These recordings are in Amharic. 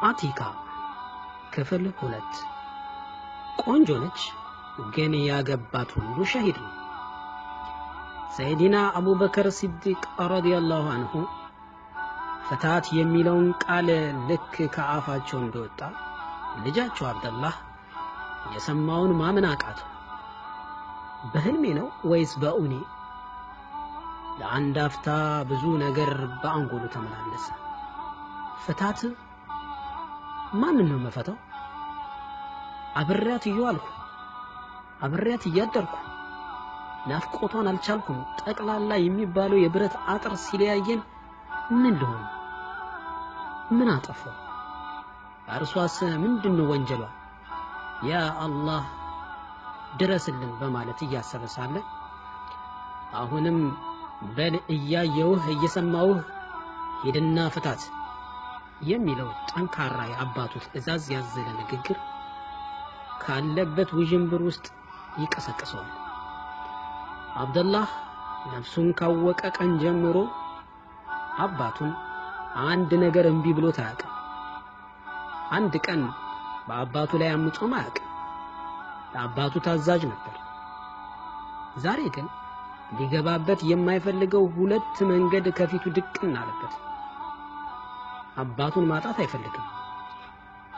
አቲካ ክፍል 2 ቆንጆ ነች ግን ያገባት ሁሉ ሸሂድ ነው። ሰይዲና አቡበከር ሲዲቅ ረዲየላሁ ዐንሁ ፈታት የሚለውን ቃል ልክ ከአፋቸው እንደወጣ ልጃቸው አብደላህ የሰማውን ማመን አቃተው። በህልሜ ነው ወይስ በእውኔ? ለአንድ አፍታ ብዙ ነገር በአንጎሉ ተመላለሰ። ፈታት ማንን ነው መፈታው? አብሬያት እየዋልኩ አብሬያት እያደርኩ ናፍቆቷን አልቻልኩም። ጠቅላላ የሚባለው የብረት አጥር ሲለያየን ምን ልሆን? ምን አጠፋው? አርሷስ ምንድነው ወንጀሏ? ያ አላህ ድረስልን በማለት እያሰበ ሳለ አሁንም በል እያየውህ እየሰማውህ ሄድና ፍታት የሚለው ጠንካራ የአባቱ ትዕዛዝ ያዘለ ንግግር ካለበት ውዥንብር ውስጥ ይቀሰቅሰዋል። አብደላህ ነፍሱን ካወቀ ቀን ጀምሮ አባቱን አንድ ነገር እንቢ ብሎት አያውቅም። አንድ ቀን በአባቱ ላይ አምጾም አያውቅም። ለአባቱ ታዛዥ ነበር። ዛሬ ግን ሊገባበት የማይፈልገው ሁለት መንገድ ከፊቱ ድቅን አለበት። አባቱን ማጣት አይፈልግም።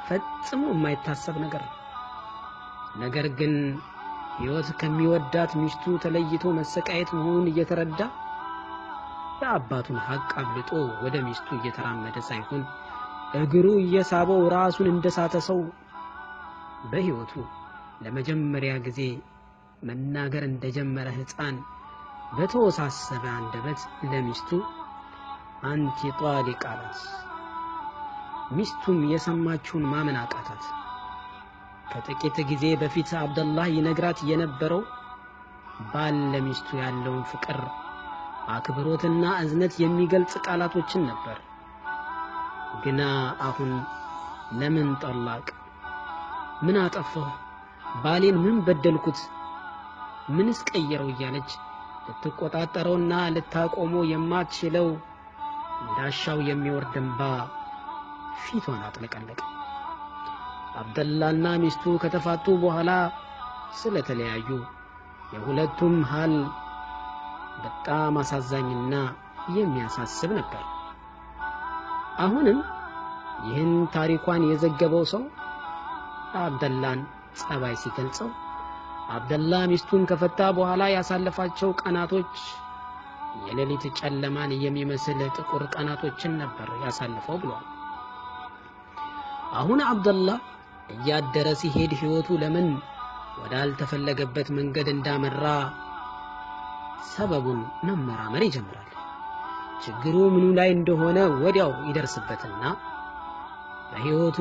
ፈጽሞ የማይታሰብ ነገር ነው። ነገር ግን ሕይወት ከሚወዳት ሚስቱ ተለይቶ መሰቃየት መሆኑን እየተረዳ የአባቱን ሐቅ አብልጦ ወደ ሚስቱ እየተራመደ ሳይሆን እግሩ እየሳበው ራሱን እንደሳተ ሰው በሕይወቱ ለመጀመሪያ ጊዜ መናገር እንደጀመረ ሕፃን በተወሳሰበ አንደበት ለሚስቱ አንቲ ጣሊቅ አላት። ሚስቱም የሰማችውን ማመን አቃታት። ከጥቂት ጊዜ በፊት አብደላህ ይነግራት የነበረው ባል ለሚስቱ ያለውን ፍቅር፣ አክብሮትና እዝነት የሚገልጽ ቃላቶችን ነበር። ግና አሁን ለምን ጠላቅ? ምን አጠፋሁ? ባሌን ምን በደልኩት? ምንስ ቀየረው? እያለች ልትቆጣጠረውና ልታቆመው የማትችለው እንዳሻው የሚወርድ እንባ ፊቷን አጥለቀለቀ። አብደላህና ሚስቱ ከተፋቱ በኋላ ስለተለያዩ የሁለቱም ሐል በጣም አሳዛኝና የሚያሳስብ ነበር። አሁንም ይህን ታሪኳን የዘገበው ሰው አብደላህን ጸባይ ሲገልጸው አብደላህ ሚስቱን ከፈታ በኋላ ያሳለፋቸው ቀናቶች የሌሊት ጨለማን የሚመስል ጥቁር ቀናቶችን ነበር ያሳለፈው ብሏል። አሁን አብደላህ እያደረ ሲሄድ ሕይወቱ ለምን ወዳልተፈለገበት መንገድ እንዳመራ ሰበቡን መመራመር ይጀምራል። ችግሩ ምኑ ላይ እንደሆነ ወዲያው ይደርስበትና በሕይወቱ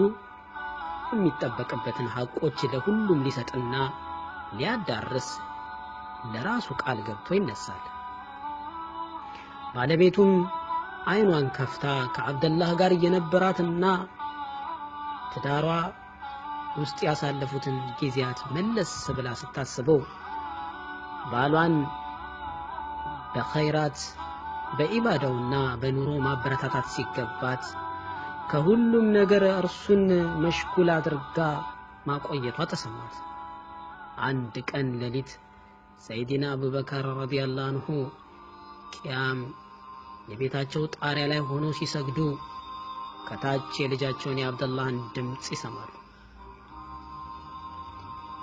የሚጠበቅበትን ሐቆች ለሁሉም ሊሰጥና ሊያዳርስ ለራሱ ቃል ገብቶ ይነሳል። ባለቤቱም አይኗን ከፍታ ከአብደላህ ጋር የነበራትና ትዳሯ ውስጥ ያሳለፉትን ጊዜያት መለስ ብላ ስታስበው ባሏን በኸይራት በኢባዳውና በኑሮ ማበረታታት ሲገባት ከሁሉም ነገር እርሱን መሽጉል አድርጋ ማቆየቷ ተሰማት። አንድ ቀን ሌሊት ሰይዲና አቡበከር ረዲየላሁ ዐንሁ ቂያም የቤታቸው ጣሪያ ላይ ሆነው ሲሰግዱ ከታች የልጃቸውን የአብደላህን ድምጽ ይሰማሉ።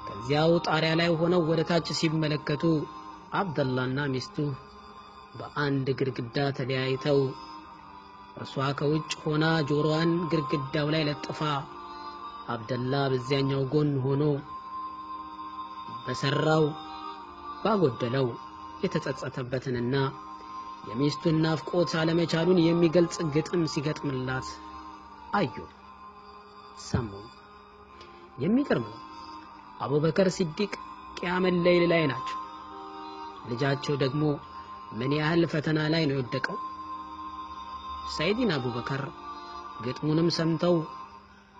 ከዚያው ጣሪያ ላይ ሆነው ወደ ታች ሲመለከቱ አብደላህና ሚስቱ በአንድ ግድግዳ ተለያይተው እርሷ ከውጭ ሆና ጆሮዋን ግድግዳው ላይ ለጥፋ አብደላህ በዚያኛው ጎን ሆኖ በሰራው ባጎደለው የተጸጸተበትንና የሚስቱን ናፍቆት አለመቻሉን የሚገልጽ ግጥም ሲገጥምላት አዩ፣ ሰሙ። የሚገርም ነው። አቡበከር ሲዲቅ ቂያመል ለይል ላይ ናቸው። ልጃቸው ደግሞ ምን ያህል ፈተና ላይ ነው የወደቀው። ሰይዲና አቡበከር ግጥሙንም ሰምተው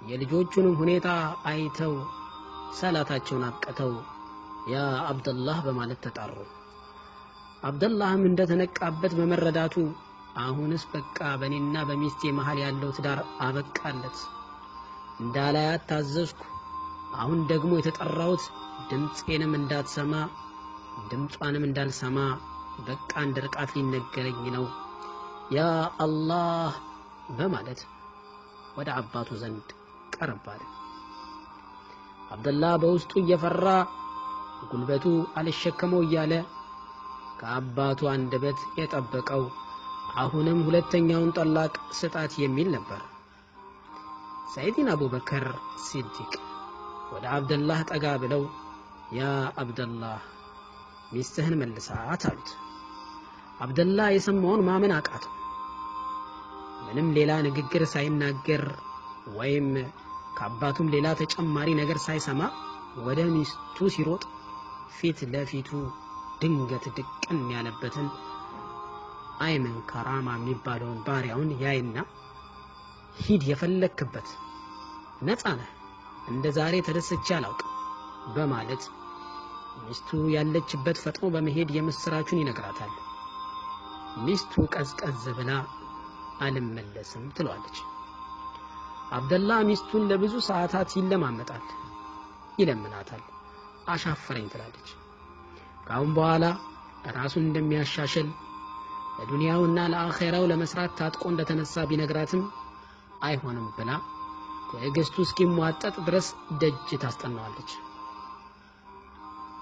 የልጆቹንም ሁኔታ አይተው ሰላታቸውን አብቅተው ያ አብደላህ በማለት ተጣሩ። አብደላህም እንደተነቃበት በመረዳቱ አሁንስ በቃ በእኔና በሚስቴ መሃል ያለው ትዳር አበቃለት እንዳላያት ታዘዝኩ። አሁን ደግሞ የተጠራሁት ድምፄንም እንዳትሰማ ድምጿንም እንዳልሰማ በቃ እንድርቃት ሊነገረኝ ነው ያ አላህ በማለት ወደ አባቱ ዘንድ ቀረባለ። አብደላህ በውስጡ እየፈራ ጉልበቱ አልሸከመው እያለ ከአባቱ አንደበት የጠበቀው አሁንም ሁለተኛውን ጠላቅ ስጣት የሚል ነበር። ሰይድና አቡበከር ሲዲቅ ወደ አብደላህ ጠጋ ብለው ያ አብደላህ ሚስትህን መልሳት አሉት። አብደላህ የሰማውን ማመን አቃተው። ምንም ሌላ ንግግር ሳይናገር ወይም ከአባቱም ሌላ ተጨማሪ ነገር ሳይሰማ ወደ ሚስቱ ሲሮጥ ፊት ለፊቱ ድንገት ድቅን ያለበትን አይመን ከራማ የሚባለውን ባሪያውን ያይና ሂድ የፈለክበት ነፃ ነህ፣ እንደ ዛሬ ተደስቼ አላውቅም በማለት ሚስቱ ያለችበት ፈጥኖ በመሄድ የምስራቹን ይነግራታል። ሚስቱ ቀዝቀዝ ብላ አልመለስም ትሏለች። አብደላህ ሚስቱን ለብዙ ሰዓታት ይለማመጣል፣ ይለምናታል። አሻፈረኝ ትላለች። ካሁን በኋላ ራሱን እንደሚያሻሽል ለዱንያውና ለአኺራው ለመስራት ታጥቆ እንደተነሳ ቢነግራትም አይሆንም ብላ ትዕግስቱ እስኪሟጠጥ ድረስ ደጅ ታስጠናዋለች።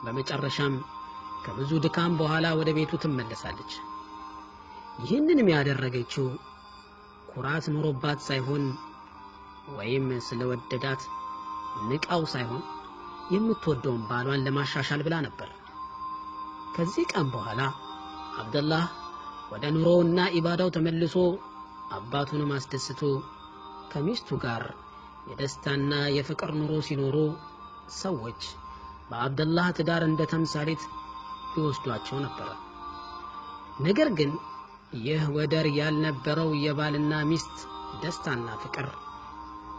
በመጨረሻም ከብዙ ድካም በኋላ ወደ ቤቱ ትመለሳለች። ይህንንም ያደረገችው ኩራት ኖሮባት ሳይሆን ወይም ስለወደዳት ንቃው ሳይሆን የምትወደውን ባሏን ለማሻሻል ብላ ነበር። ከዚህ ቀን በኋላ አብደላህ ወደ ኑሮውና ኢባዳው ተመልሶ አባቱንም አስደስቶ ከሚስቱ ጋር የደስታና የፍቅር ኑሮ ሲኖሩ ሰዎች በአብደላህ ትዳር እንደ ተምሳሌት ይወስዷቸው ነበር። ነገር ግን ይህ ወደር ያልነበረው የባልና ሚስት ደስታና ፍቅር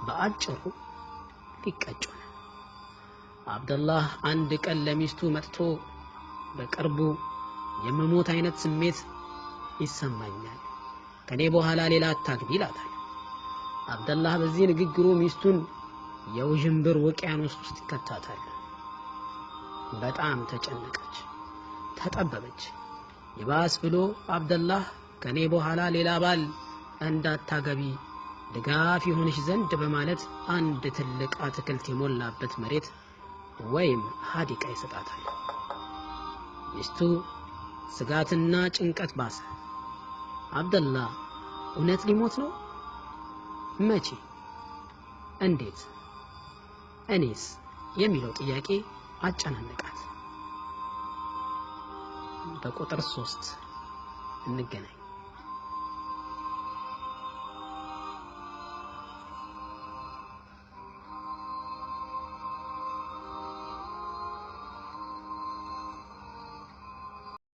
በአጭሩ ሊቀጭ ሆነ። አብደላህ አንድ ቀን ለሚስቱ መጥቶ በቅርቡ የመሞት አይነት ስሜት ይሰማኛል፣ ከኔ በኋላ ሌላ አታግቢ ይላታል። አብደላህ በዚህ ንግግሩ ሚስቱን የውዥንብር ውቅያኖስ ውስጥ ይከታታል። በጣም ተጨነቀች፣ ተጠበበች። ይባስ ብሎ አብደላህ ከኔ በኋላ ሌላ ባል እንዳታገቢ ድጋፍ ይሆንሽ ዘንድ በማለት አንድ ትልቅ አትክልት የሞላበት መሬት ወይም ሐዲቃ ይሰጣታል። ሚስቱ ስጋትና ጭንቀት ባሰ። አብደላህ እውነት ሊሞት ነው? መቼ? እንዴት? እኔስ? የሚለው ጥያቄ አጨናነቃት። በቁጥር 3 እንገናኝ።